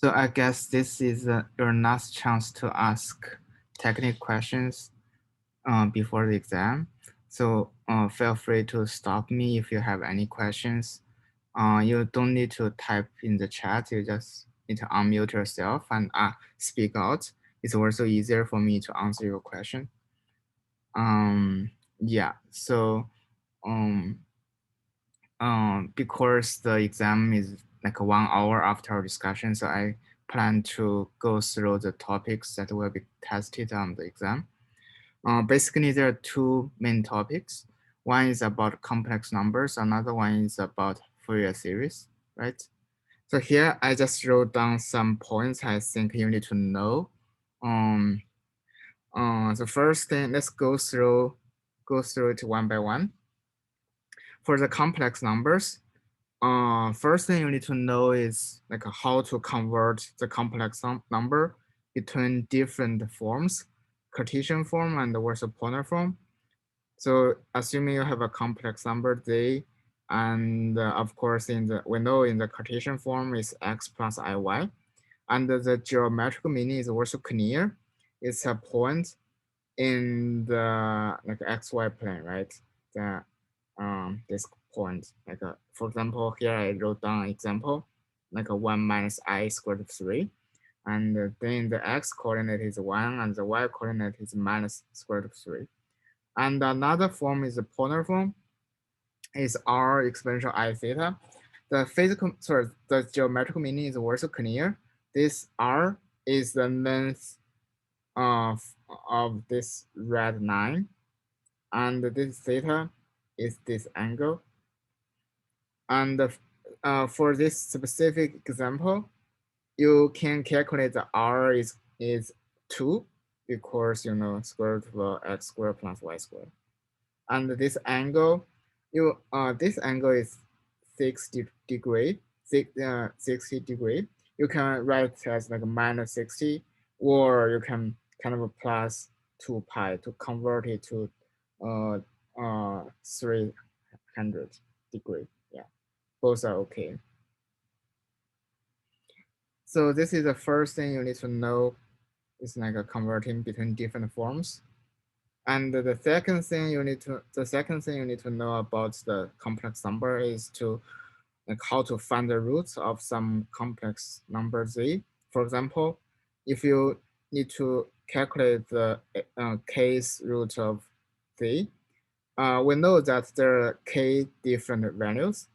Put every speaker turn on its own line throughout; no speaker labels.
So I guess this is your last chance to ask technical questions before the exam. So feel free to stop me if you have any questions. You don't need to type in the chat. You just need to unmute yourself and speak out. It's also easier for me to answer your question. Yeah. So um, because the exam is like 1 hour after our discussion, so I plan to go through the topics that will be tested on the exam. Basically, there are two main topics. One is about complex numbers. Another one is about Fourier series, right? So here I just wrote down some points I think you need to know. The first thing, let's go through it one by one. For the complex numbers, first thing you need to know is like how to convert the complex number between different forms, Cartesian form and also polar form. So assuming you have a complex number z, and of course we know in the Cartesian form is x plus iy, and the geometrical meaning is also clear. It's a point in the like xy plane, right? The this point, like for example, here I wrote down an example, like a 1 minus I squared of 3, and then the x coordinate is 1 and the y coordinate is minus square root of 3. And another form is the polar form, is r exponential I theta. The geometrical meaning is also clear. This r is the length of this red line, and this theta is this angle. And for this specific example, you can calculate the r is 2 because square root of x squared plus y squared. And this angle, this angle is 60 degree. You can write it as like minus 60, or you can kind of plus 2 pi to convert it to 300 degree. Yeah, both are okay. So this is the first thing you need to know. It's like a converting between different forms. And the second thing you need to know about the complex number is to like how to find the roots of some complex number z. For example, if you need to calculate the kth root of z, we know that there are k different values.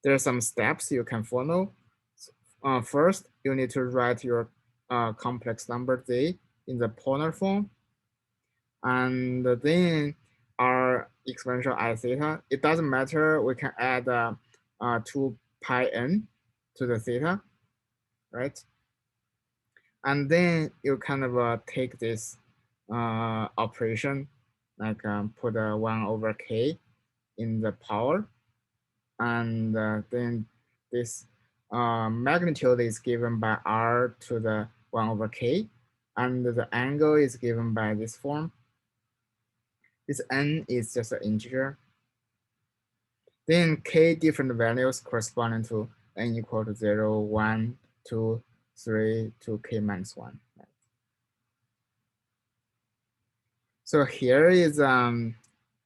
There are some steps you can follow. First, you need to write your complex number z in the polar form, and then our exponential I theta. It doesn't matter. We can add 2 pi n to the theta, right? And then you kind of take this operation, like put a 1 over k in the power, and then this magnitude is given by r to the 1 over k, and the angle is given by this form. This n is just an integer. Then k different values corresponding to n equal to 0, 1, 2, 3 to k minus 1. So here is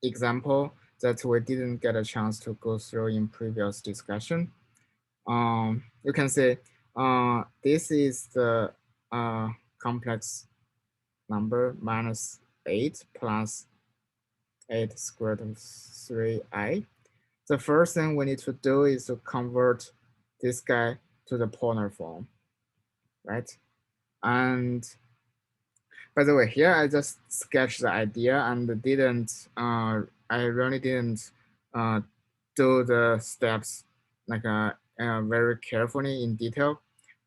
example that we didn't get a chance to go through in previous discussion. You can say this is the complex number minus 8 plus 8 squared root of 3i. The first thing we need to do is to convert this guy to the polar form, right? And by the way, here I just sketched the idea and I really didn't do the steps like very carefully in detail.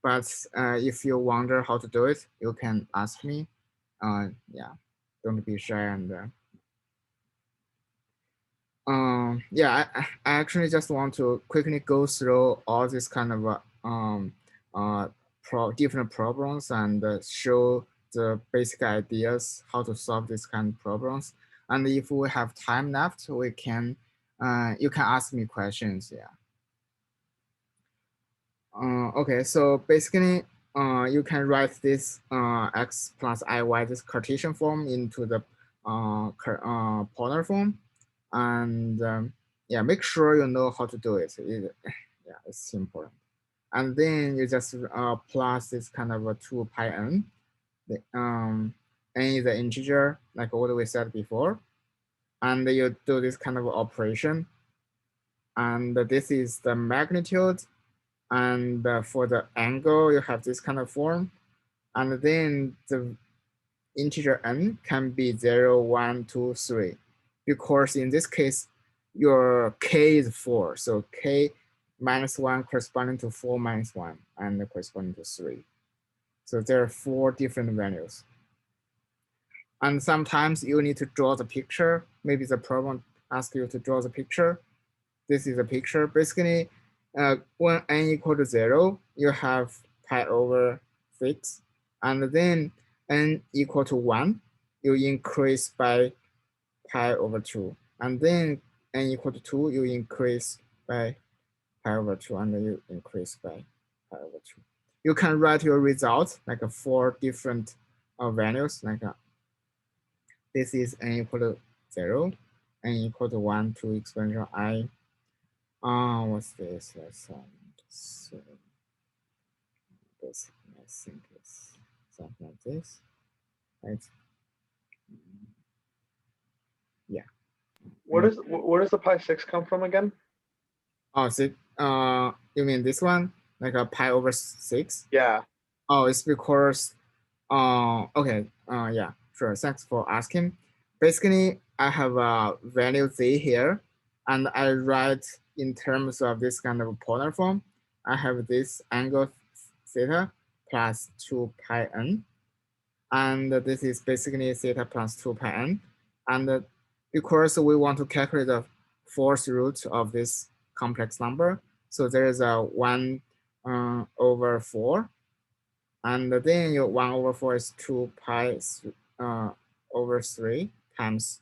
But if you wonder how to do it, you can ask me. Yeah, don't be shy. And yeah, I actually just want to quickly go through all this kind of different problems and show the basic ideas how to solve this kind of problems. And if we have time left, we can you can ask me questions. Yeah. Okay, so basically you can write this x plus iy, this Cartesian form, into the polar form, and yeah, make sure you know how to do it. Yeah, it's important. And then you just plus this kind of a 2 pi n. N is the integer, like what we said before, and you do this kind of operation. And this is the magnitude, and for the angle, you have this kind of form, and then the integer n can be 0, 1, 2, 3, because in this case, your k is 4, so k minus 1 corresponding to 4 minus 1 and corresponding to 3. So there are 4 different values. And sometimes you need to draw the picture. Maybe the problem asks you to draw the picture. This is a picture. Basically, when n equal to 0, you have pi over 6. And then n equal to 1, you increase by pi over 2. And then n equal to 2, you increase by pi over 2, and then you increase by pi over 2. You can write your results like 4 different values, like this is n equal to 0, n equal to 1 to exponential I. What's this? Let's this. I think it's something like this, right? Yeah.
Where does the pi 6 come from again?
Oh, so, you mean this one, like a pi over 6?
Yeah.
Oh, it's because, okay, yeah, sure. Thanks for asking. Basically, I have a value z here, and I write in terms of this kind of polar form. I have this angle theta plus 2 pi n, and this is basically theta plus 2 pi n. And because we want to calculate the fourth root of this complex number, so there is a 1 over 4. And then your 1 over 4 is 2 pi over 3 times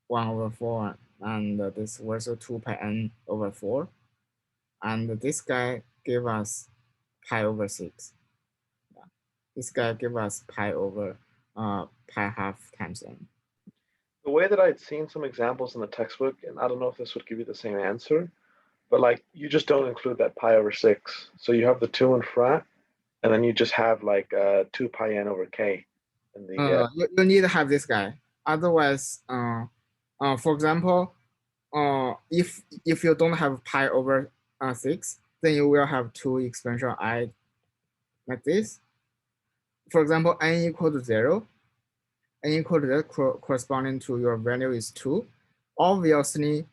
1 over 4. And this also 2 pi n over 4. And this guy give us pi over 6. Yeah. This guy give us pi over pi half times n.
The way that I'd seen some examples in the textbook, and I don't know if this would give you the same answer, but like you just don't include that pi over 6. So you have the 2 in front, and then you just have like 2 pi n over k. In the,
you need to have this guy. Otherwise, for example, if you don't have pi over 6, then you will have 2 exponential I like this. For example, n equal to 0, n equal to that corresponding to your value is 2. Obviously,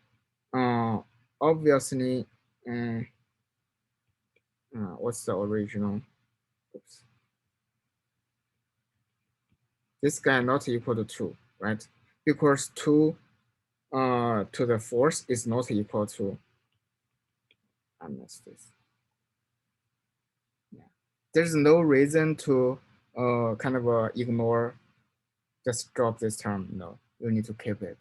what's the original? Oops. This guy not equal to 2, right? Because 2 to the fourth is not equal to, I missed this. Yeah. There's no reason to kind of ignore, just drop this term. No, you need to keep it.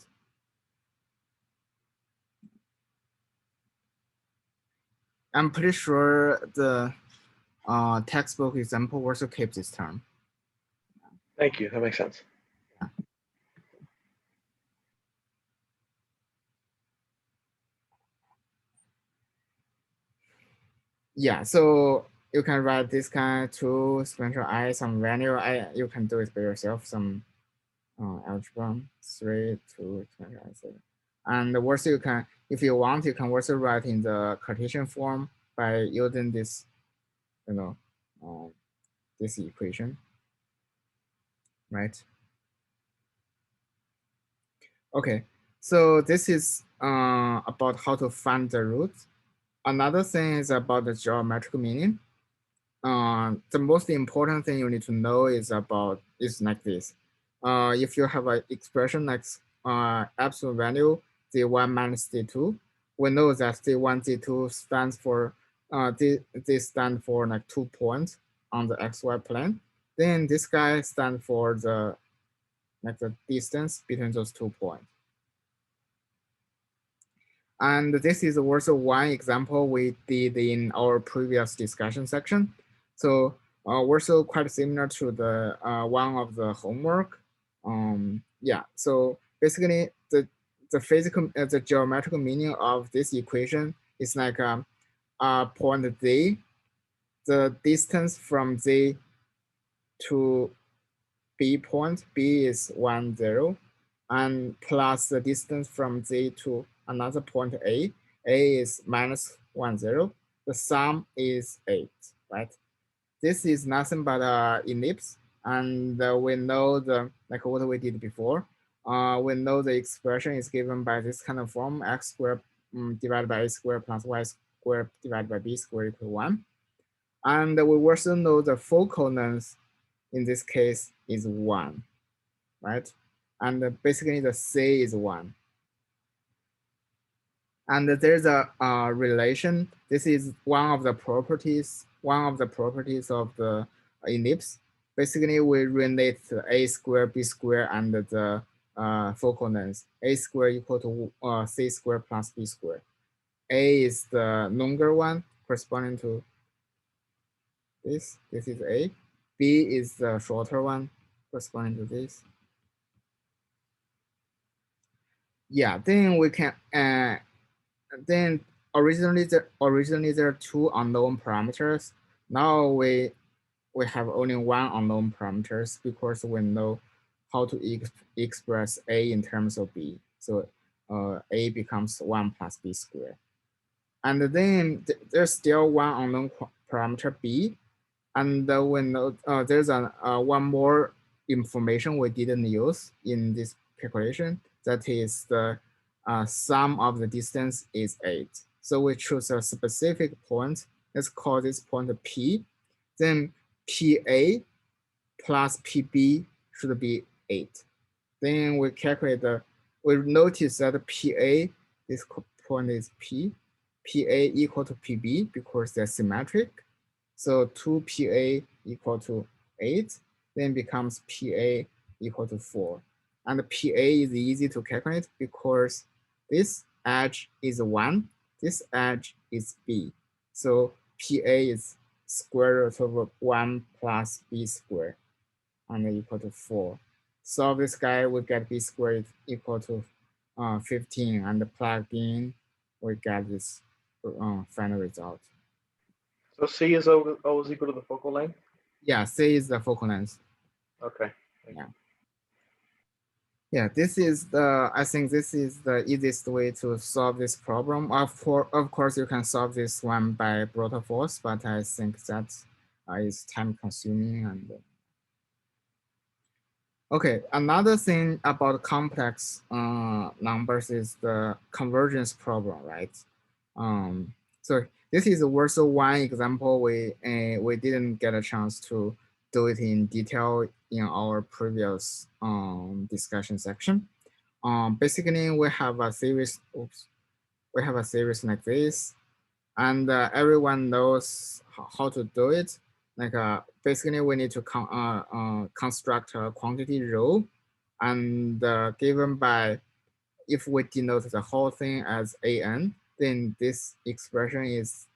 I'm pretty sure the textbook example also keeps this term.
Thank you. That makes sense.
Yeah, so you can write this kind to exponential I, some value. You can do it by yourself, some algebra 3 to exponential I. And also you can, if you want, you can also write in the Cartesian form by using this, this equation, right? Okay, so this is about how to find the root. Another thing is about the geometric meaning. The most important thing you need to know is like this. If you have an expression like absolute value z1 minus z2, we know that z1, z2 stands for this stand for like 2 points on the xy plane. Then this guy stands for the distance between those 2 points. And this is also one example we did in our previous discussion section. So also quite similar to the one of the homework. Yeah, so basically the geometrical meaning of this equation is like point z, the distance from z to B point, B is 1, 0, and plus the distance from Z to another point A is minus 1, 0. The sum is 8, right? This is nothing but an ellipse, and we know like what we did before. We know the expression is given by this kind of form, x squared divided by a squared plus y squared divided by b squared equal 1. And we also know the focal length in this case is 1, right? And basically the C is 1. And there's a relation. This is one of the properties of the ellipse. Basically, we relate a squared, b squared, and the focal length. A squared equal to c squared plus b squared. A is the longer one, corresponding to this. This is A. B is the shorter one, corresponding to this. Yeah, then we can then originally there are two unknown parameters. Now we have only one unknown parameters because we know how to express a in terms of b. So a becomes 1 plus b squared. And then there's still one unknown parameter b. And we know there's one more information we didn't use in this calculation. That is the sum of the distance is 8. So we choose a specific point. Let's call this point P. Then PA plus PB should be 8. Then we calculate we notice that PA, this point is P. PA equal to PB because they're symmetric. So 2PA equal to 8, then becomes PA equal to 4. And PA is easy to calculate because this edge is 1, this edge is B. So PA is square root of 1 plus B squared and equal to 4. Solve this guy, we get B squared equal to 15, and plug in, we get this final result.
So C is always equal to the focal length?
Yeah, C is the focal length.
Okay.
Yeah. Yeah, this is I think this is the easiest way to solve this problem. Of course, you can solve this one by brute force, but I think that is time consuming. And okay, another thing about complex numbers is the convergence problem, right? So this is also one example we didn't get a chance to do it in detail in our previous discussion section. Basically, we have a series. Oops, we have a series like this, and everyone knows how to do it. Like basically, we need to construct a quantity row, and given by if we denote the whole thing as an, then this expression is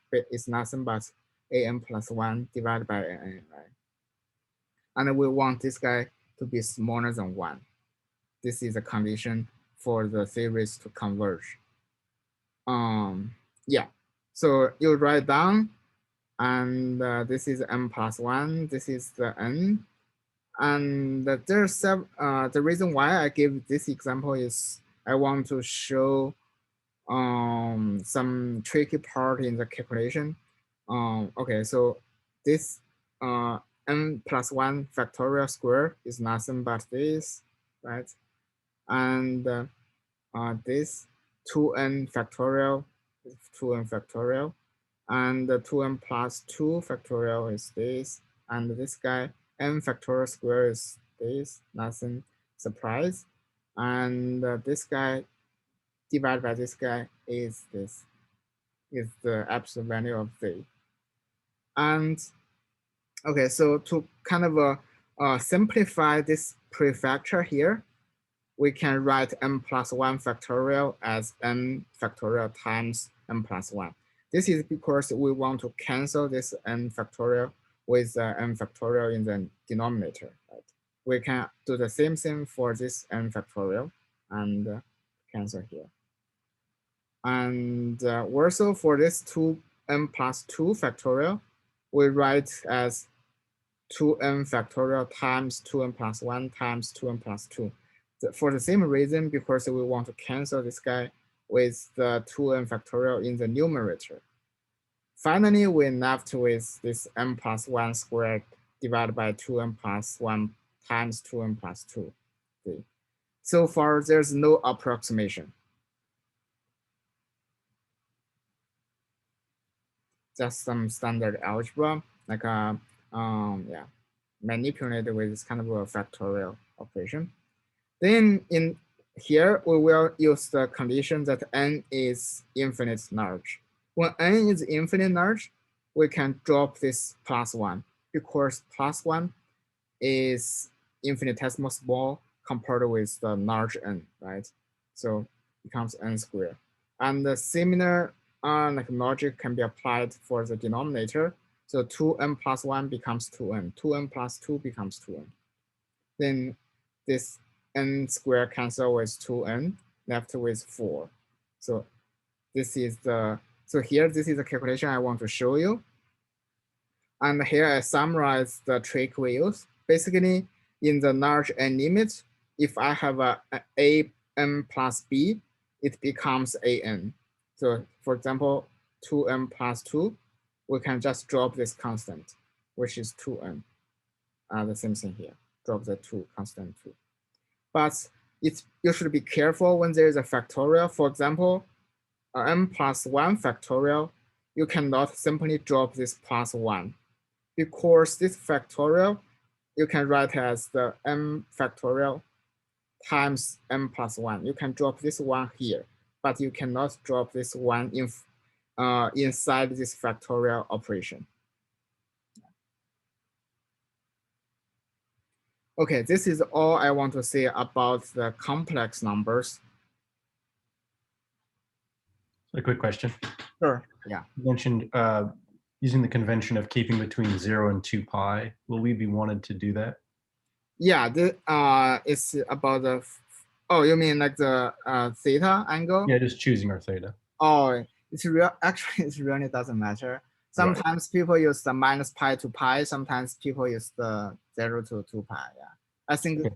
nothing but an plus 1 divided by an, right? And we want this guy to be smaller than 1. This is a condition for the series to converge. Yeah, so you write down, and this is n plus 1, this is the n. And there's the reason why I give this example is I want to show some tricky part in the calculation. Okay, so this n plus 1 factorial square is nothing but this, right? And this 2n factorial is 2n factorial, and the 2n plus 2 factorial is this, and this guy n factorial square is this, nothing surprise. And this guy divided by this guy is this, is the absolute value of z. And okay, so to kind of simplify this prefactor here, we can write n plus 1 factorial as n factorial times n plus 1. This is because we want to cancel this n factorial with n factorial in the denominator. Right? We can do the same thing for this n factorial and cancel here. And also for this 2n plus 2 factorial, we write as 2n factorial times 2n plus 1 times 2n plus 2. For the same reason, because we want to cancel this guy with the 2n factorial in the numerator. Finally, we're left with this n plus 1 squared divided by 2n plus 1 times 2n plus 2. Okay. So far, there's no approximation. Just some standard algebra, like manipulated with this kind of a factorial operation. Then in here, we will use the condition that n is infinite large. When n is infinite large, we can drop this plus 1 because plus 1 is infinitesimal small compared with the large n, right? So it becomes n squared. And the similar like logic can be applied for the denominator. So 2n plus 1 becomes 2n, 2n plus 2 becomes 2n. Then this n squared cancel with 2n, left with 4. So this is the, so here, this is the calculation I want to show you. And here I summarize the trick we use. Basically, in the large n limit, if I have a n plus b, it becomes an. So for example, 2n plus 2, we can just drop this constant, which is 2n. The same thing here, drop the 2 constant 2. But you should be careful when there is a factorial. For example, n plus 1 factorial, you cannot simply drop this plus 1 because this factorial, you can write as the n factorial times n plus 1. You can drop this 1 here, but you cannot drop this 1 inside this factorial operation. Okay, this is all I want to say about the complex numbers.
A quick question.
Sure, yeah.
You mentioned using the convention of keeping between 0 and 2 pi. Will we be wanted to do that?
Yeah, it's about the, oh, you mean like the theta angle?
Yeah, just choosing our theta.
Oh, it's real. Actually, it really doesn't matter. Sometimes people use the minus pi to pi. Sometimes people use the 0 to 2 pi. Yeah, I think, okay.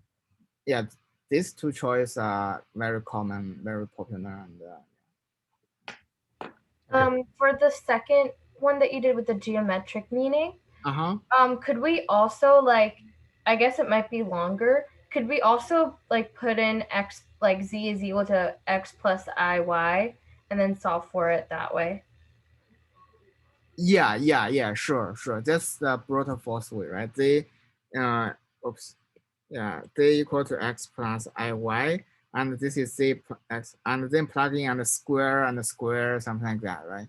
Yeah, these two choices are very common, very popular, and
for the second one that you did with the geometric meaning, could we also, like, I guess it might be longer. Could we also like put in x, like z is equal to x plus iy, and then solve for it that way?
Yeah, sure. That's the brute force way, right? They, they equal to x plus iy, and this is z plus x, and then plug in and square, something like that, right?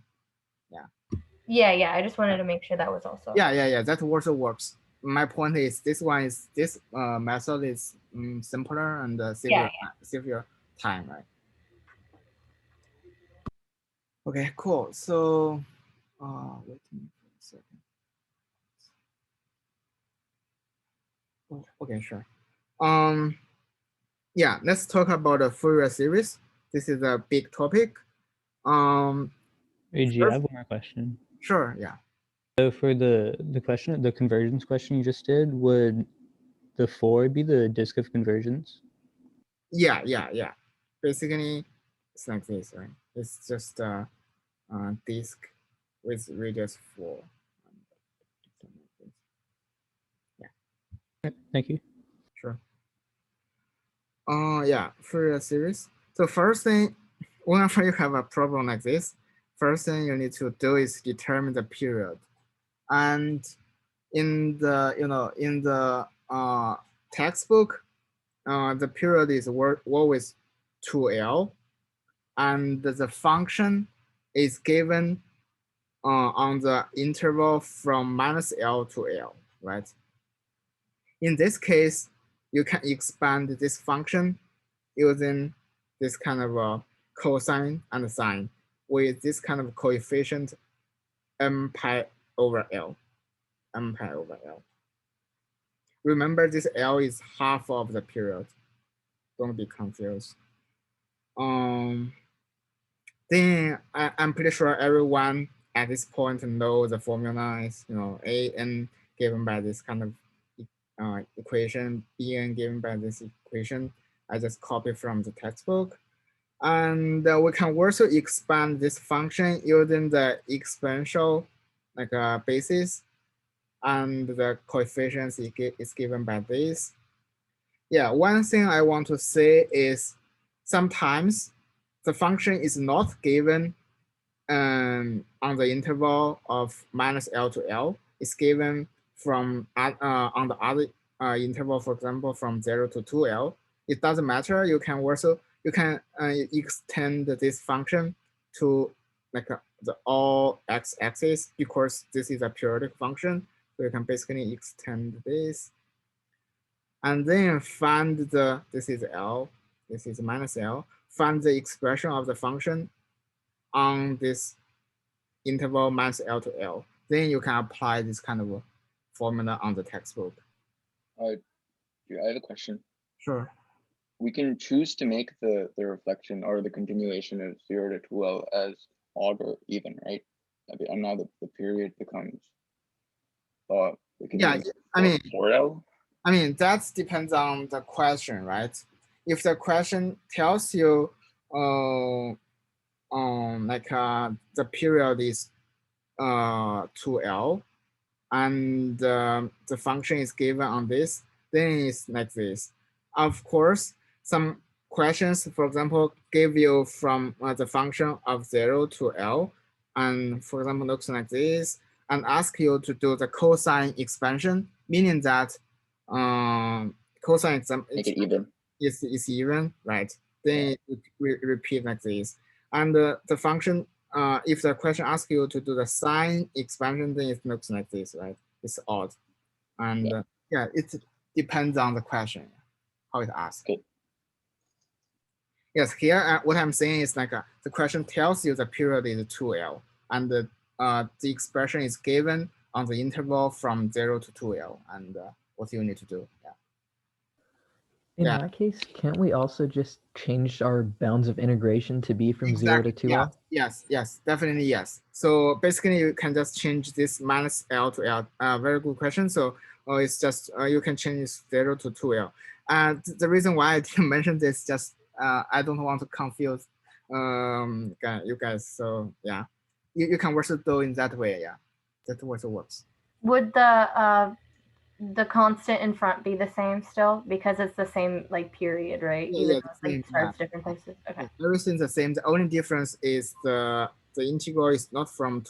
Yeah. I just wanted to make sure that was also.
Yeah. That also works. My point is this method is simpler and save your time, right? Okay, cool. So, wait a second. Oh, okay, sure. Yeah, let's talk about the Fourier series. This is a big topic.
AG, I have one more question.
Sure, yeah.
So for the question, the convergence question you just did, would the 4 be the disk of convergence?
Yeah. Basically, it's like this, right? It's just a disk with radius 4.
Yeah. Thank you.
Sure. Yeah, Fourier series. So first thing, whenever you have a problem like this, first thing you need to do is determine the period. And in the textbook, the period is always 2L, and the function is given on the interval from -L to L, right? In this case, you can expand this function using this kind of a cosine and sine with this kind of coefficient m pi over L. m pi over L. Remember, this L is half of the period. Don't be confused. Then I'm pretty sure everyone at this point knows the formula is, a n given by this kind of equation, b n given by this equation. I just copy from the textbook. And we can also expand this function using the exponential basis, and the coefficients is given by this. Yeah, one thing I want to say is sometimes the function is not given on the interval of minus L to L. It's given from on the other interval, for example, from 0 to 2L. It doesn't matter. You can extend this function to the all x-axis, because this is a periodic function. So you can basically extend this. And then find this is L, this is minus L, find the expression of the function on this interval minus L to L. Then you can apply this kind of formula on the textbook.
I have a question.
Sure.
We can choose to make the reflection or the continuation of 0 to 2L as odd or even, right? And now the period becomes
yeah, I mean
4L.
I mean, that depends on the question, right? If the question tells you the period is 2L, and the function is given on this, then it's like this. Of course, some questions, for example, give you from the function of 0 to L, and for example, looks like this, and ask you to do the cosine expansion, meaning that cosine exam
Make it even.
Is even, right? Then we repeat like this. And the function, if the question asks you to do the sine expansion, then it looks like this, right? It's odd. And yeah, it depends on the question, how it asks.
Good.
Yes, here what I'm saying is the question tells you the period is 2L, and the expression is given on the interval from 0 to 2L, and what you need to do.
In that case, can't we also just change our bounds of integration to be from 0 to 2L?
Yes, definitely yes. So basically you can just change this minus L to L. Very good question. So it's just, you can change 0 to 2L. The reason why I didn't mention this, just I don't want to confuse you guys. So yeah, you can also do in that way. Yeah, that also works.
Would the constant in front be the same still, because it's the same period, right? Even though it starts different places. Okay.
Everything's the same. The only difference is the integral is not from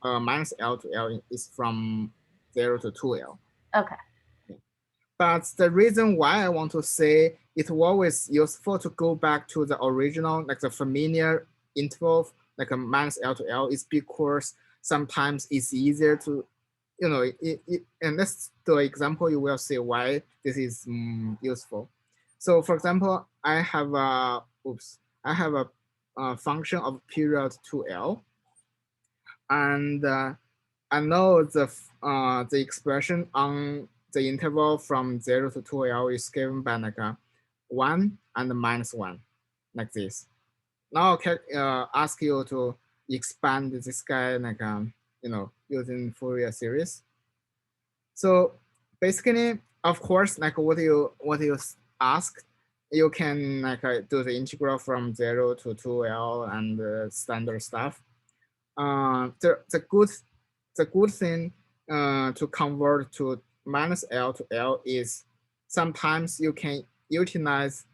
minus L to L. It's from 0 to 2L.
Okay.
But the reason why I want to say it's always useful to go back to the original, the familiar interval, a minus L to L, is because sometimes it's easier to, and that's the example you will see why this is useful. So for example, I have a function of period 2L, and I know the expression on the interval from 0 to 2L is given by 1 and -1, like this. Now I can ask you to expand this guy using Fourier series. So basically, of course, what you asked, you can do the integral from 0 to 2L and standard stuff. The good thing to convert to minus L to L is sometimes you can utilize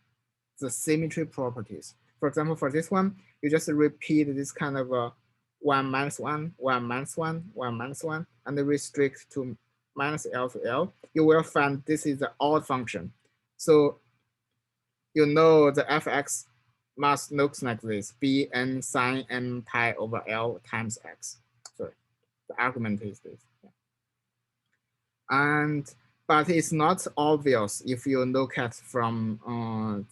the symmetry properties. For example, for this one, you just repeat this kind of 1 minus 1, 1 minus 1, 1 minus 1, and restrict to minus L to L. You will find this is the odd function. So the fx must look like this, bn sine n pi over L times x. Sorry, the argument is this. But it's not obvious if you look at from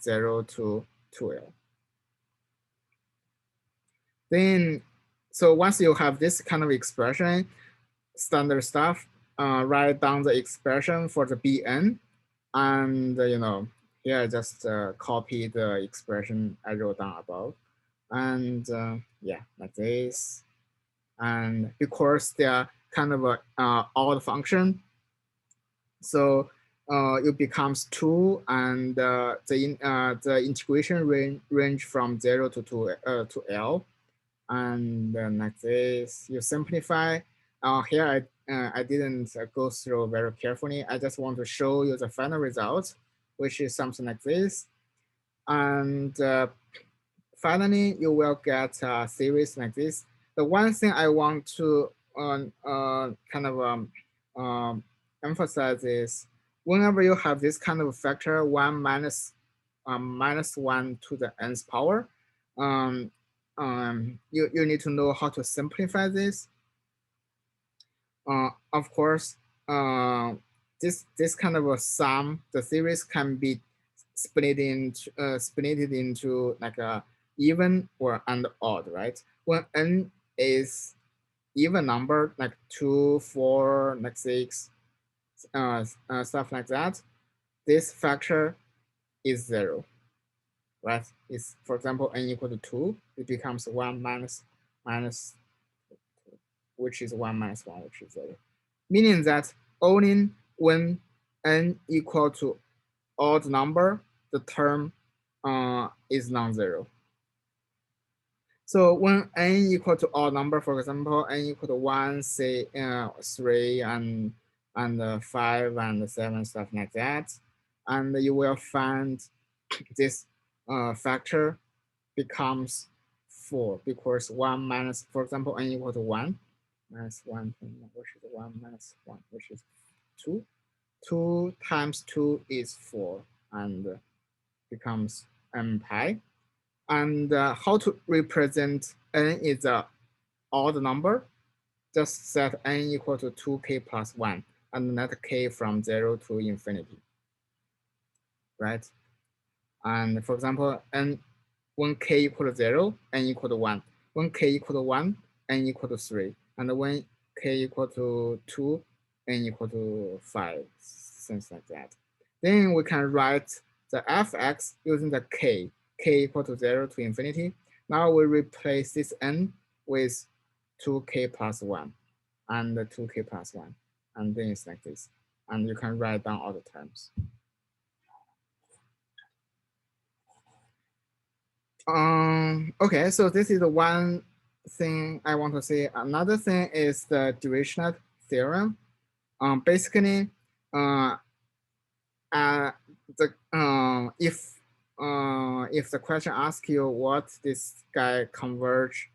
0 to 2L. Then, so once you have this kind of expression, standard stuff, write down the expression for the Bn, and here I just copy the expression I wrote down above, and yeah, like this. And because they are kind of a odd function, so it becomes 2, and the integration range from 0 to L, and like this. You simplify. Here I didn't go through very carefully. I just want to show you the final result, which is something like this. And finally, you will get a series like this. The one thing I want to kind of emphasize is whenever you have this kind of factor 1 minus 1 to the nth power, you need to know how to simplify this. Of course, this kind of a sum, the series can be split into like a even or and odd, right? When n is even number, like 2, 4, like 6, stuff like that, this factor is 0, right? It's, for example, n equal to 2, it becomes 1 minus, which is 1 minus 1, which is 0. Meaning that only when n equal to odd number, the term is non-zero. So when n equal to odd number, for example, n equal to 1, say 3 and 5 and 7, stuff like that, and you will find this factor becomes 4 because 1 minus, for example, n equal to 1 minus 1, which is 1 minus 1, which is 2. 2 times 2 is 4 and becomes n pi. And how to represent n is an odd number? Just set n equal to 2k plus 1 and let k from 0 to infinity, right? And for example, when k equal to 0, n equal to 1. When k equal to 1, n equal to 3. And when k equal to 2, n equal to 5, things like that. Then we can write the fx using the k equal to 0 to infinity. Now we replace this n with 2k plus 1 and 2k plus 1. And then it's like this. And you can write down all the terms. Okay, so this is the one thing I want to say. Another thing is the Dirichlet theorem. Basically, if the question asks you what this guy converge,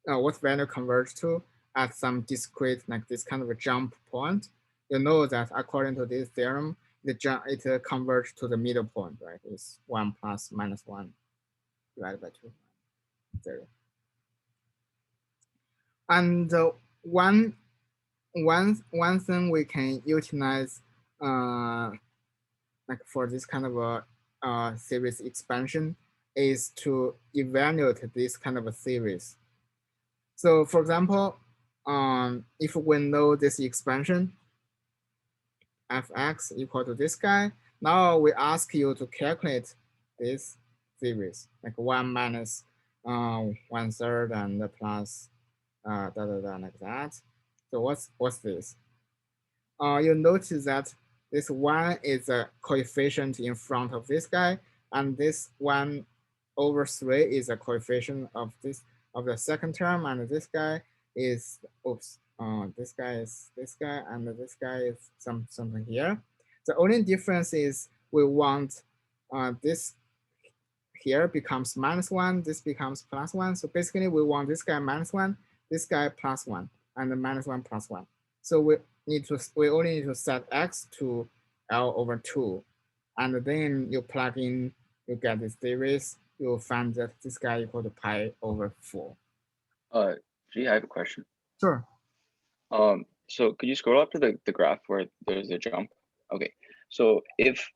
what value converge to at some discrete, like this kind of a jump point, you know that according to this theorem, it converges to the middle point, right? It's 1 plus minus 1 divided by 2, 0. And one thing we can utilize like for this kind of a series expansion is to evaluate this kind of a series. So for example, if we know this expansion, fx equal to this guy, now we ask you to calculate this series, like 1 minus 1/3 and plus like that. So what's this? You notice that this 1 is a coefficient in front of this guy, and this 1/3 is a coefficient of the second term, and this guy is this guy is this guy, and this guy is something here. The only difference is we want this here becomes -1, this becomes +1. So basically we want this guy -1, this guy +1, and the -1 +1. So we only need to set x to L/2, and then you plug in, you get this series, you'll find that this guy equal to pi/4.
Gee, I have a question.
Sure.
So could you scroll up to the graph where there's a jump? Okay, so if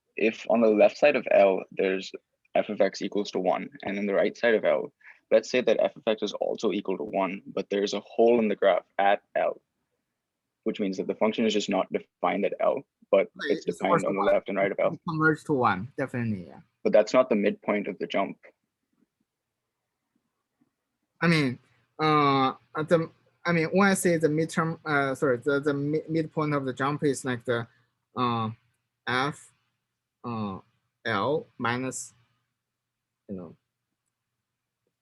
on the left side of L, there's f of x equals to 1, and on the right side of L, let's say that f of x is also equal to 1, but there's a hole in the graph at L. which means that the function is just not defined at L, but it's defined on the left and right of L.
Converge to 1, definitely, yeah.
But that's not the midpoint of the jump.
I mean, when I say the midterm, the midpoint of the jump is like the F L minus,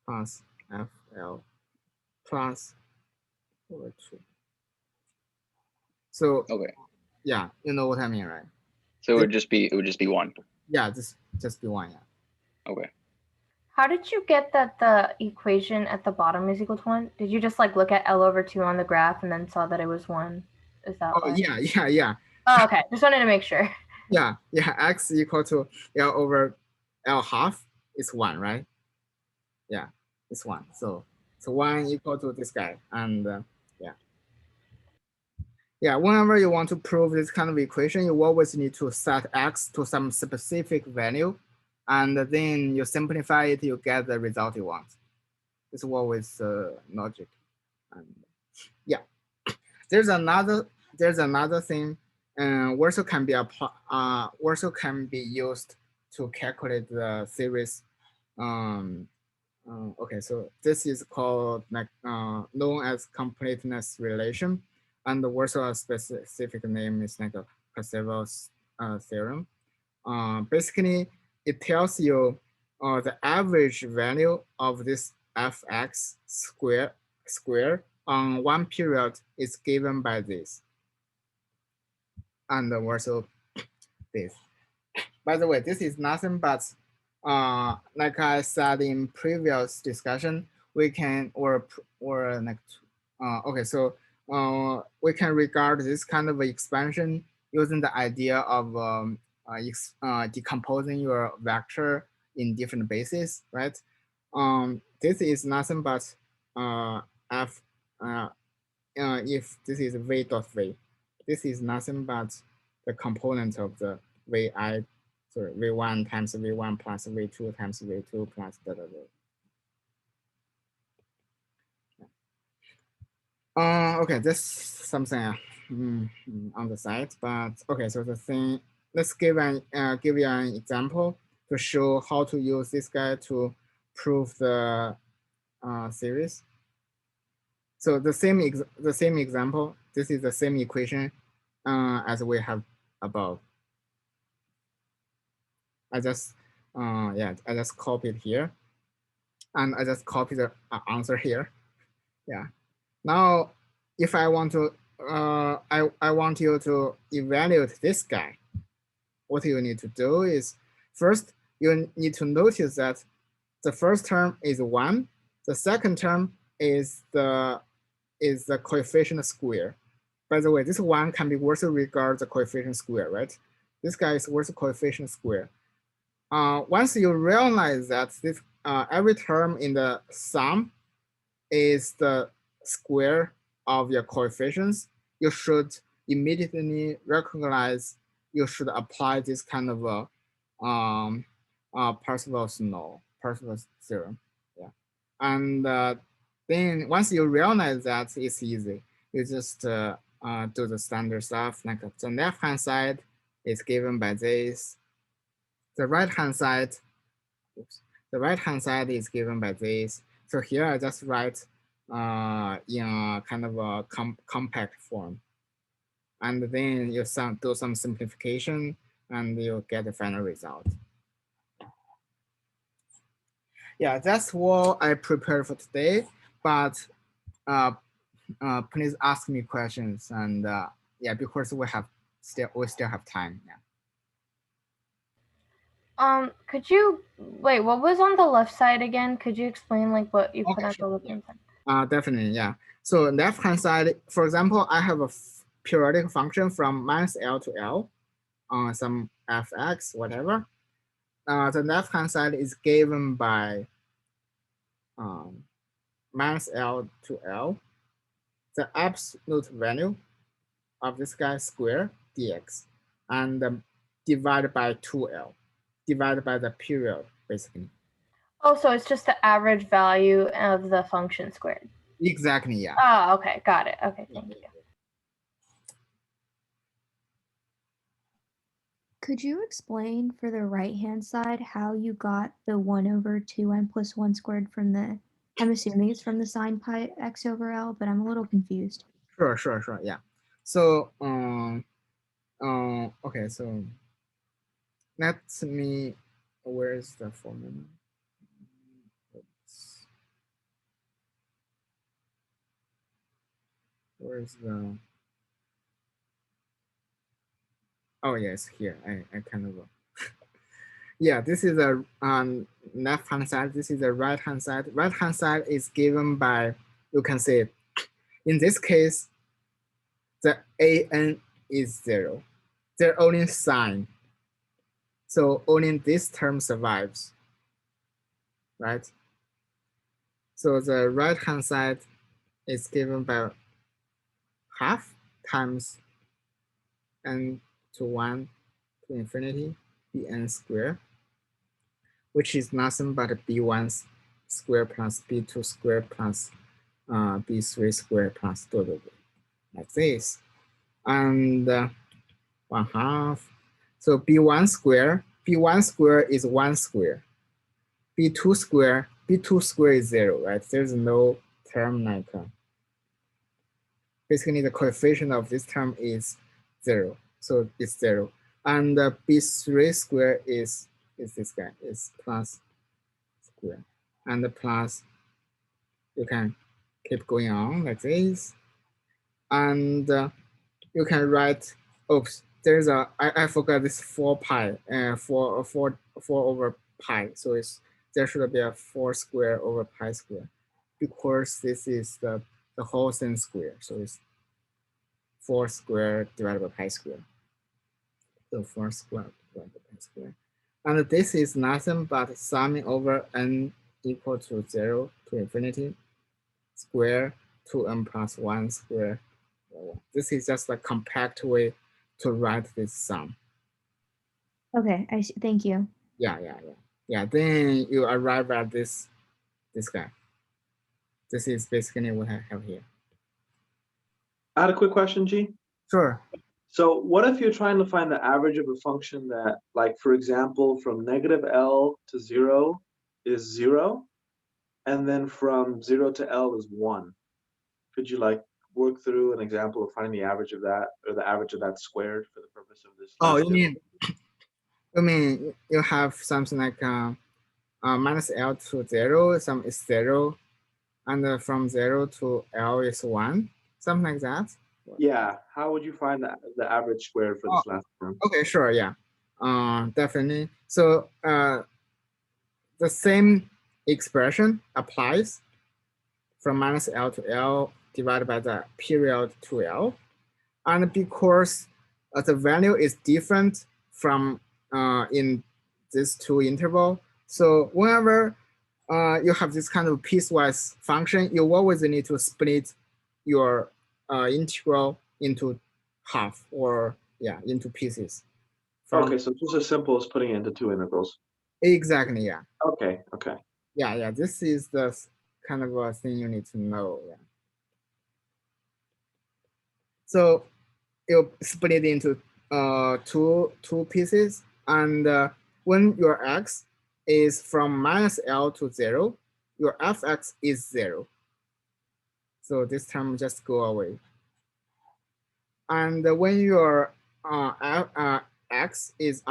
plus F L plus over 2. So
okay,
yeah, you know what I mean, right?
So it would just be 1.
Yeah, just be 1, yeah.
Okay.
How did you get that the equation at the bottom is equal to 1? Did you just like look at L over 2 on the graph and then saw that it was 1? Is that why?
Yeah.
Oh, okay. Just wanted to make sure.
Yeah, x equal to L over L half is 1, right? Yeah, it's 1. So 1 equal to this guy, and yeah, whenever you want to prove this kind of equation, you always need to set x to some specific value, and then you simplify it, you get the result you want. It's always logic. And yeah, there's another thing, also can be used to calculate the series. Okay, so this is called like known as completeness relation, and also a specific name is like a Parseval's theorem. Basically, it tells you the average value of this fx square on one period is given by this, and also this. By the way, this is nothing but like I said in previous discussion, we can okay, so we can regard this kind of expansion using the idea of decomposing your vector in different bases, right? This is nothing but if this is v dot v, this is nothing but the component of the v1 times v1 plus v2 times v2 plus da. Okay, this is something on the side, but okay, so the thing, let's give you an example to show how to use this guy to prove the series. So the same example, this is the same equation as we have above. I just copied here, and I just copy the answer here. Yeah. Now, if I want to, I want you to evaluate this guy. What you need to do is, first you need to notice that the first term is 1. The second term is the coefficient square. By the way, this 1 can be also regarded the coefficient square, right? This guy is also coefficient square. Once you realize that this every term in the sum is the square of your coefficients, you should immediately recognize you should apply this kind of Parseval's theorem. Yeah, and then once you realize that, it's easy. You just do the standard stuff, like the left-hand side is given by this. The right-hand side, is given by this. So here I just write in a kind of a compact form. And then you do some simplification and you get the final result. Yeah, that's what I prepared for today, but please ask me questions, and yeah, because we still have time. Yeah.
Could you wait? What was on the left side again? Could you explain like what you put on the left hand side?
Definitely, yeah. So left hand side, for example, I have a periodic function from minus L to L on some fx, whatever. The left hand side is given by minus L to L, the absolute value of this guy square dx, and divided by 2L, divided by the period, basically.
Oh, so it's just the average value of the function squared.
Exactly, yeah.
Oh, okay, got it. Okay, thank you.
Could you explain for the right-hand side how you got the 1/2n plus 1 squared from the, I'm assuming it's from the sine pi x over L, but I'm a little confused.
Sure, yeah. So, okay, so let me, where is the formula? Oops. Where's the, oh yes, here, I kind of, yeah, this is a left-hand side, this is the right-hand side. Right-hand side is given by, you can see, in this case, the an is 0. They're only sine. So only this term survives, right? So the right-hand side is given by half times n to 1 to infinity bn squared, which is nothing but b1 squared plus b2 squared plus b3 squared plus like this. And 1/2. So b1 square is 1 square. b2 square is 0, right? There's no term like, basically the coefficient of this term is 0. So it's 0. And b3 square is this guy, is plus square. And the plus, you can keep going on like this. And you can write, oops, there's a, I forgot this 4 pi, 4 over pi. So there should be a 4 square over pi square, because this is the whole thing square. So it's 4 square divided by pi square. So 4 square divided by pi square. And this is nothing but summing over n equal to 0 to infinity square 2n plus 1 square. This is just a compact way to write this sum.
Okay, I see. Thank you.
Yeah. Then you arrive at this guy. This is basically what I have here.
I had a quick question, G.
Sure.
So what if you're trying to find the average of a function that, like, for example, from -L to 0 is 0, and then from 0 to L is 1? Could you like work through an example of finding the average of that, or the average of that squared for the purpose of this?
Oh, you mean you have something like -L to 0, some is 0, and from 0 to L is 1, something like that?
Yeah, how would you find the average squared for this last term?
Okay, sure, yeah, definitely. So the same expression applies from -L to L divided by the period to L. And because the value is different from in these two interval, so whenever you have this kind of piecewise function, you always need to split your integral into half, or into pieces.
Okay, so just as simple as putting it into two integrals.
Exactly, yeah.
Okay.
Yeah, this is the kind of a thing you need to know. Yeah. So you split it into two pieces, and when your x is from -L to 0, your fx is 0. So this term just go away. And when your x is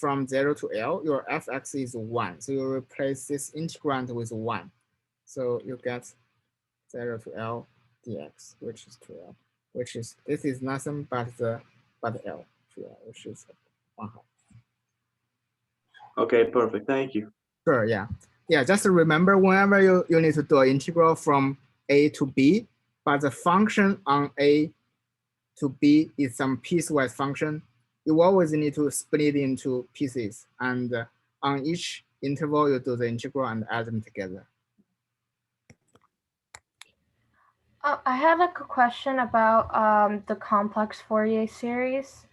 from 0 to L, your fx is 1. So you replace this integrand with 1. So you get 0 to L dx, which is 2L, this is nothing but L, 2L, which is 1/2.
Okay, perfect. Thank you.
Sure, yeah. Just remember, whenever you need to do an integral from A to B, but the function on A to B is some piecewise function, you always need to split into pieces, and on each interval you do the integral and add them together.
I had a question about the complex Fourier series.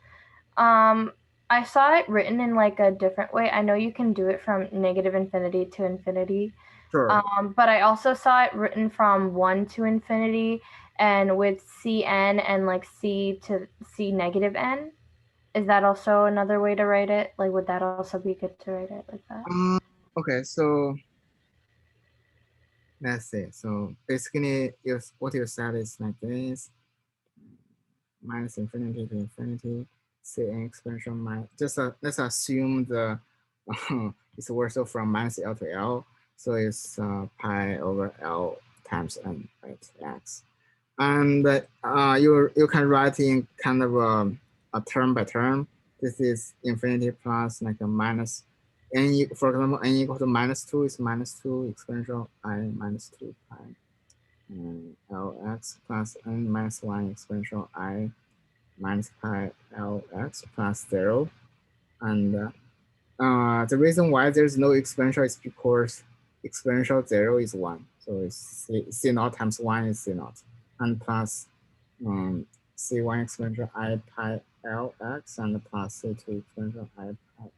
I saw it written in like a different way. I know you can do it from -infinity to infinity.
Sure.
But I also saw it written from 1 to infinity, and with Cn and like C to C -n. is that also another way to write it? Like, would that also be good to write it like that?
Okay, so let's see. So basically, what you said is like this: minus infinity to infinity, Cn exponential minus. Just let's assume the it's also from minus L to L, so it's pi over L times n, right? X, and you can write in kind of a term by term. This is infinity plus like a minus n, for example, n equal to -2 is -2 exponential I minus 2 pi Lx plus n minus 1 exponential I minus pi Lx plus 0. And the reason why there's no exponential is because exponential 0 is 1. So it's C naught times 1 is C naught. And plus C1 exponential I pi Lx and plus C2 exponential I pi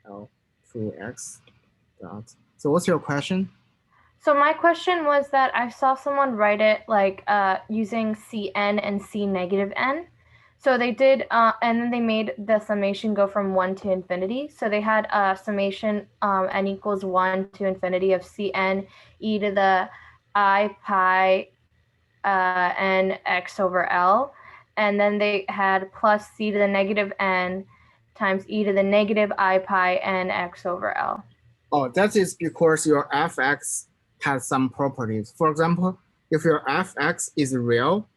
L2x dot. So what's your question?
So my question was that I saw someone write it like using Cn and C negative n. So they did, and then they made the summation go from 1 to infinity. So they had a summation n equals 1 to infinity of Cn e to the I pi n x over L. And then they had plus C to the negative n times e to the negative I pi n x over L.
Oh, that is because your fx has some properties. For example, if your fx is real,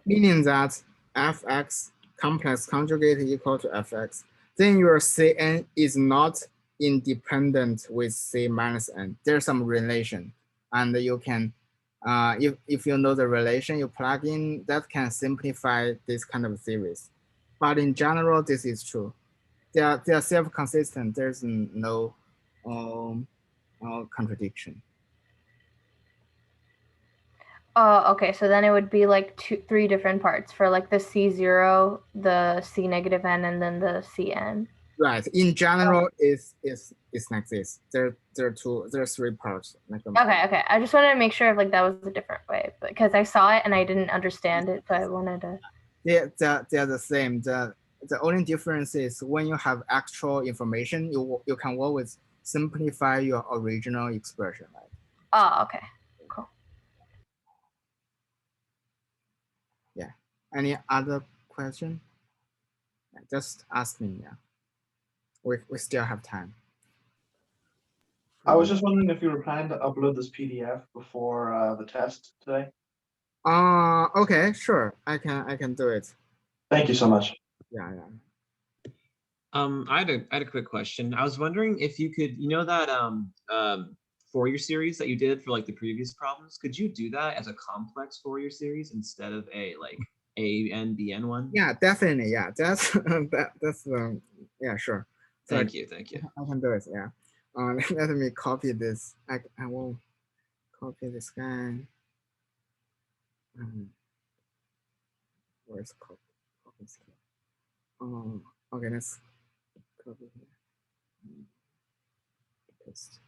meaning that fx complex conjugate equal to fx, then your Cn is not independent with C minus n. There's some relation, and you can, if you know the relation you plug in, that can simplify this kind of series. But in general, this is true. They are self-consistent. There's no contradiction.
Oh, okay. So then it would be like 3 different parts for like the C0, the C negative n, and then the Cn.
Right. In general, it's like this. There are 3 parts. Like
okay. I just wanted to make sure if like that was a different way, because I saw it and I didn't understand it, so I wanted to.
They're the same. The only difference is when you have actual information, you can always simplify your original expression. Right?
Oh, okay. Cool.
Yeah. Any other question? Just ask me. Yeah. We still have time.
I was just wondering if you were planning to upload this PDF before the test today.
Okay, sure. I can do it.
Thank you so much.
Yeah.
I had a quick question. I was wondering if you could, that Fourier series that you did for like the previous problems, could you do that as a complex Fourier series instead of a like a-n b-n one?
Yeah, definitely. Yeah, that's yeah, sure. So
thank you.
I can do it. Yeah. Let me copy this. I will copy this guy. Where's copy? Okay, let's copy here. Paste.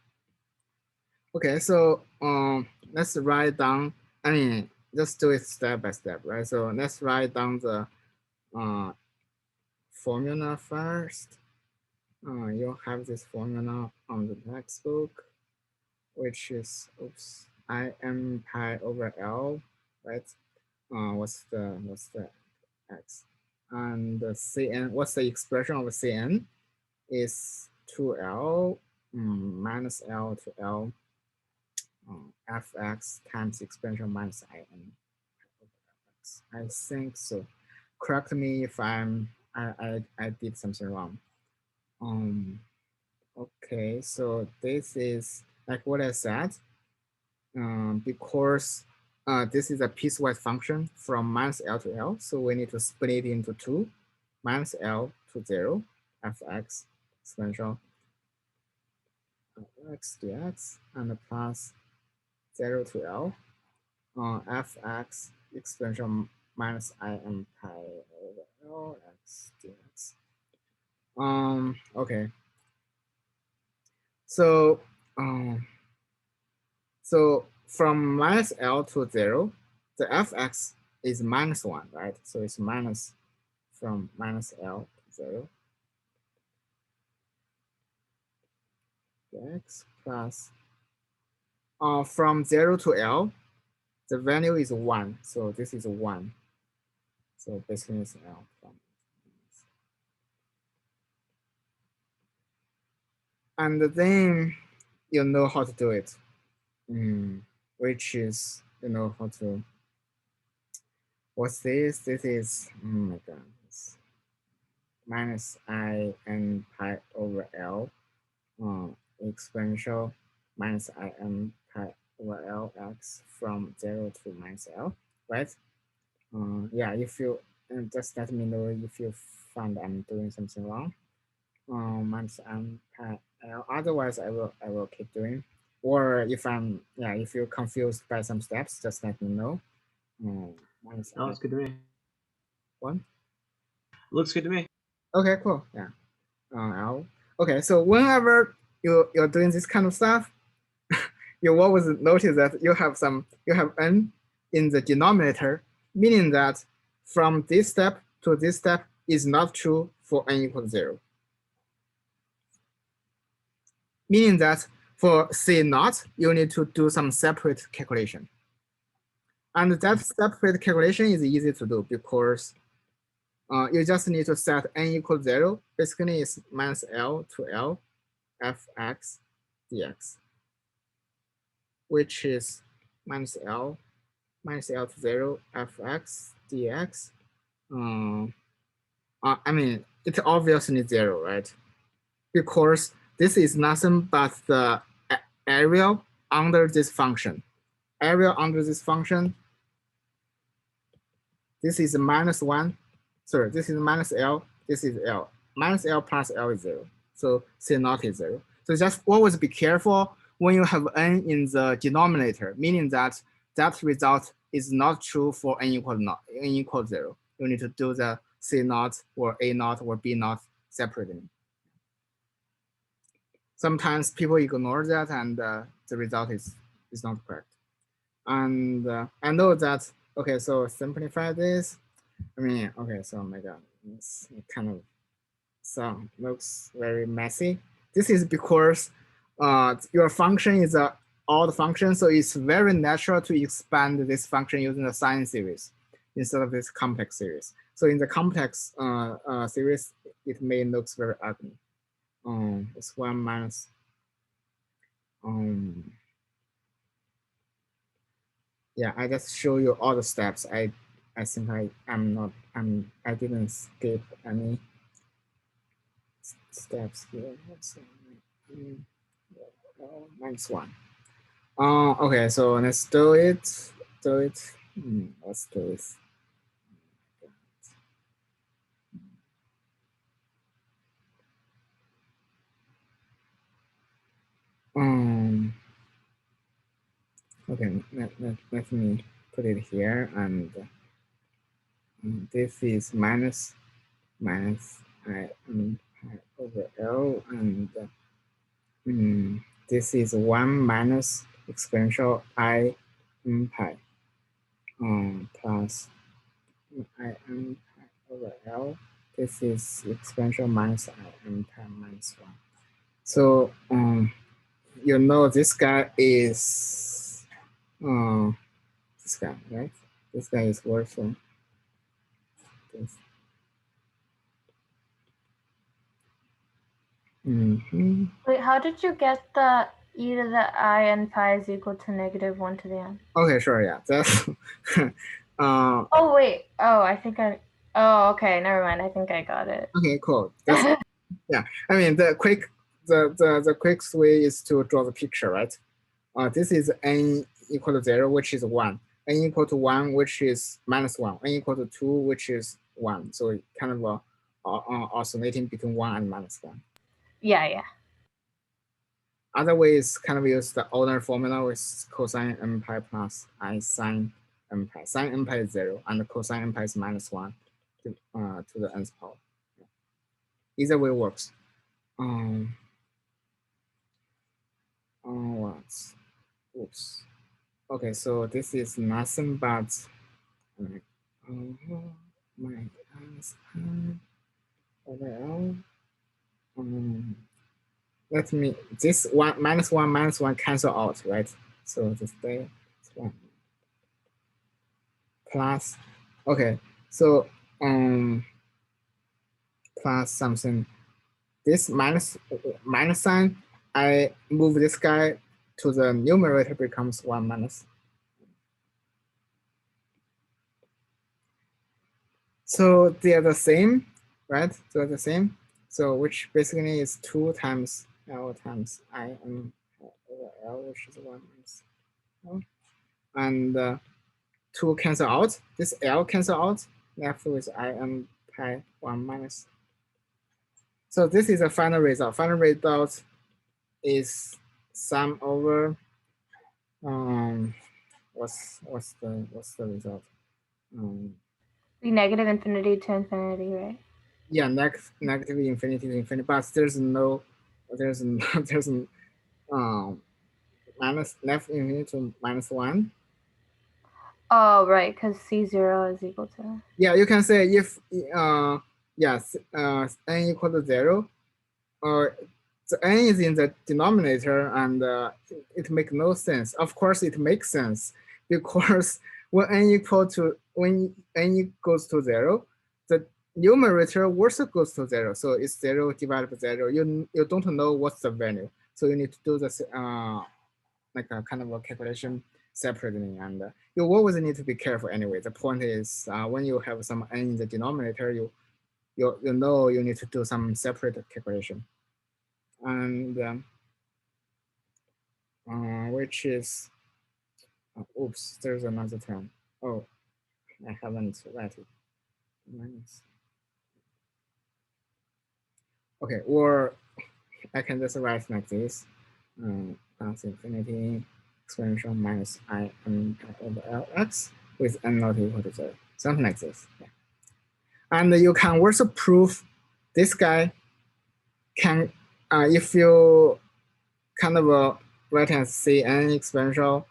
Okay, so let's write down. I mean, just do it step by step, right? So let's write down the formula first. You'll have this formula on the textbook, which is Im pi over L, right? What's the x? And the Cn, what's the expression of Cn? Is 2L minus L to L fx times exponential minus In. I think so. Correct me if I did something wrong. Okay, so this is like what I said, because this is a piecewise function from minus L to L, so we need to split it into 2, minus L to 0, fx exponential x dx, and plus 0 to L, fx exponential minus Im pi over L x dx. Okay. So from minus L to 0, the fx is -1, right? So it's minus from minus L to 0. X plus from 0 to L, the value is 1. So this is 1. So basically it's L from. And then you know how to do it, which is, you know how to, what's this? This is, oh my God, it's minus I n pi over L, exponential minus I n pi over L x from 0 to minus L, right? Yeah, if you, just let me know if you find I'm doing something wrong. Minus n pi L. Otherwise, I will keep doing. Or if I'm, yeah, if you're confused by some steps, just let me know. Minus
Looks good to me.
What?
Looks good to me.
Okay, cool. Yeah. L. Okay, so whenever you're doing this kind of stuff, you always notice that you have n in the denominator, meaning that from this step to this step is not true for n equals 0. Meaning that for C naught, you need to do some separate calculation. And that separate calculation is easy to do because you just need to set n equals 0. Basically, it's minus L to L fx dx, which is minus L to 0 fx dx. I mean, it's obviously 0, right? Because this is nothing but the area under this function. Area under this function, this is minus 1. Sorry, this is minus L, this is L. Minus L plus L is 0. So C naught is 0. So just always be careful when you have n in the denominator, meaning that that result is not true for n equals 0. You need to do the C naught or A naught or B naught separately. Sometimes people ignore that and the result is not correct. And I know that, okay, so simplify this. I mean, okay, so oh my God, it's kind of looks very messy. This is because your function is an odd function, so it's very natural to expand this function using the sine series instead of this complex series. So in the complex series, it may look very ugly. It's 1 minus yeah, I just show you all the steps. I think I didn't skip any steps here. Let's see. Minus 1. Okay, so let's do it. Let's do it. Okay, let me put it here, and this is minus I over L, and this is 1 minus exponential I n pi plus I n pi over L. This is exponential minus I n pi minus 1. So you know this guy is this guy, right? This guy is working. This.
Wait, how did you get the e to the I n pi is equal to negative 1 to the n?
Okay, sure, yeah. That's
oh wait. Oh, I think I. Oh, okay. Never mind. I think I got it.
Okay, cool. That's, yeah. I mean, the quickest way is to draw the picture, right? This is n equal to 0, which is 1. N equal to 1, which is minus 1. N equal to 2, which is 1. So kind of oscillating between 1 and minus 1.
Yeah.
Other way is kind of use the older formula with cosine n pi plus I sine n pi. Sine n pi is 0, and cosine n pi is minus 1 to the nth power. Either way works. Oops. Okay, so this is nothing but minus I over L. Let me, this one minus one cancel out, right? So this day is 1 plus, okay, so plus something, this minus sign, I move this guy to the numerator, becomes 1 minus. So they are the same, right? They're the same. So which basically is 2 times L times I m over L, which is 1 minus L. And 2 cancel out. This L cancel out. Left with I m pi 1 minus. So this is a final result. Final result is sum over. What's the result?
Be negative infinity to infinity, right?
Yeah, negative infinity to infinity, but there's minus left infinity to minus 1.
Oh, right, because C0 is equal to.
Yeah, you can say if yes, n equal to 0, or the n is in the denominator, and it makes no sense. Of course, it makes sense because when n goes to 0, the numerator also goes to 0. So it's 0 divided by 0. You don't know what's the value, so you need to do this like a kind of a calculation separately, and you always need to be careful anyway. The point is when you have some n in the denominator, you know you need to do some separate calculation, and which is oops, there's another term. Oh, I haven't write it. Minus. Okay, or I can just write like this. Plus infinity exponential minus I m over Lx with n not equal to 0. Something like this. Yeah. And you can also prove this guy can, if you kind of write as Cn exponential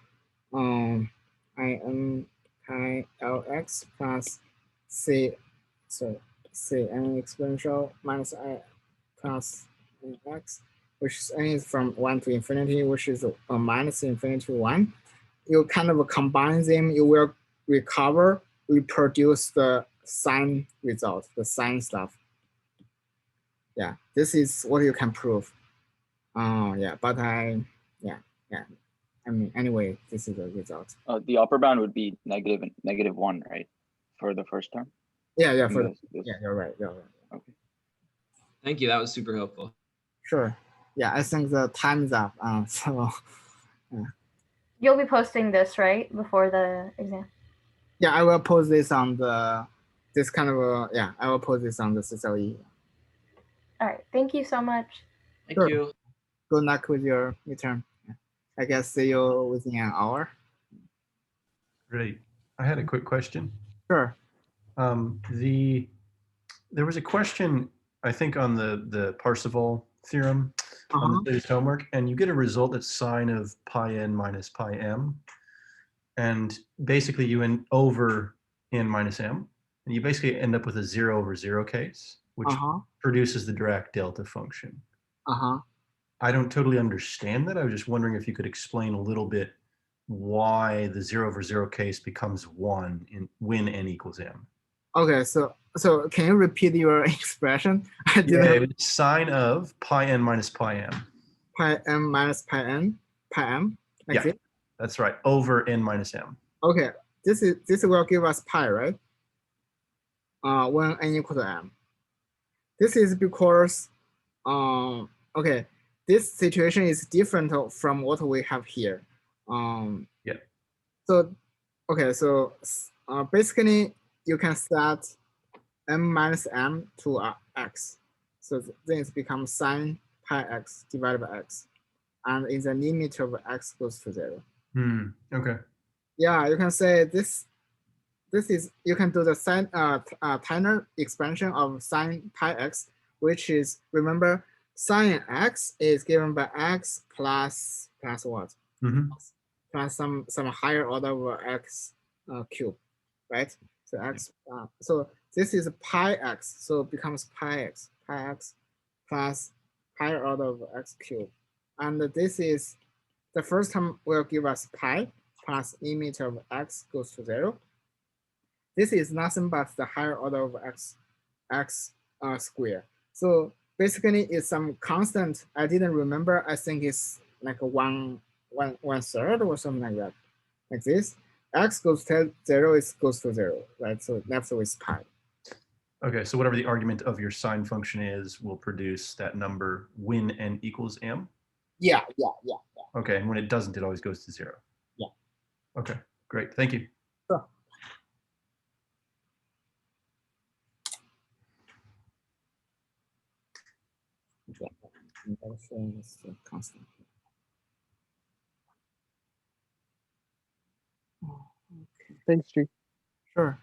I m pi Lx plus Cn exponential minus I plus x, which n is from 1 to infinity, which is a minus infinity to 1. You kind of combine them, you will reproduce the sign result, the sign stuff. Yeah, this is what you can prove. Yeah, but I mean, anyway, this is the result.
The upper bound would be negative 1, right? For the first term?
Yeah, yeah, yeah, you're right.
Okay.
Thank you. That was super helpful.
Sure. Yeah, I think the time is up. So yeah.
You'll be posting this, right, before the exam?
Yeah, I will post this on I will post this on the CCLE.
All right. Thank you so much.
Thank you.
Good luck with your midterm. I guess see you within an hour.
Great. I had a quick question.
Sure.
There was a question, I think, on the Parseval theorem on the studies homework, and you get a result that's sine of pi n minus pi m, and basically you end over n minus m, and you basically end up with a 0 over 0 case, which produces the Dirac delta function. I don't totally understand that. I was just wondering if you could explain a little bit why the 0 over 0 case becomes 1 when n equals m.
Okay, so can you repeat your expression?
It's sine of pi n minus pi m.
Pi m minus pi m.
Yeah, that's right. Over n minus m.
Okay, this will give us pi, right? When n equal to m. This is because okay, this situation is different from what we have here.
Yeah.
So okay, so basically you can set m minus m to x. So then it becomes sine pi x divided by x. And in the limit of x goes to 0.
Okay.
Yeah, you can say this is, you can do the sine Tanner expansion of sine pi x, which is, remember, sine x is given by x plus what? Plus some higher order of x cube, right? So x, so this is pi x, so it becomes pi x plus pi order of x cubed. And this is, the first term will give us pi plus limit of x goes to 0. This is nothing but the higher order of x squared. So basically it's some constant. I didn't remember. I think it's like a one third or something like that, like this. X goes to 0, it goes to 0, right? So left with pi.
Okay, so whatever the argument of your sine function is will produce that number when n equals m?
Yeah.
Okay, and when it doesn't, it always goes to 0.
Yeah.
Okay, great, thank you.
Sure. Constant.
Thanks, G.
Sure.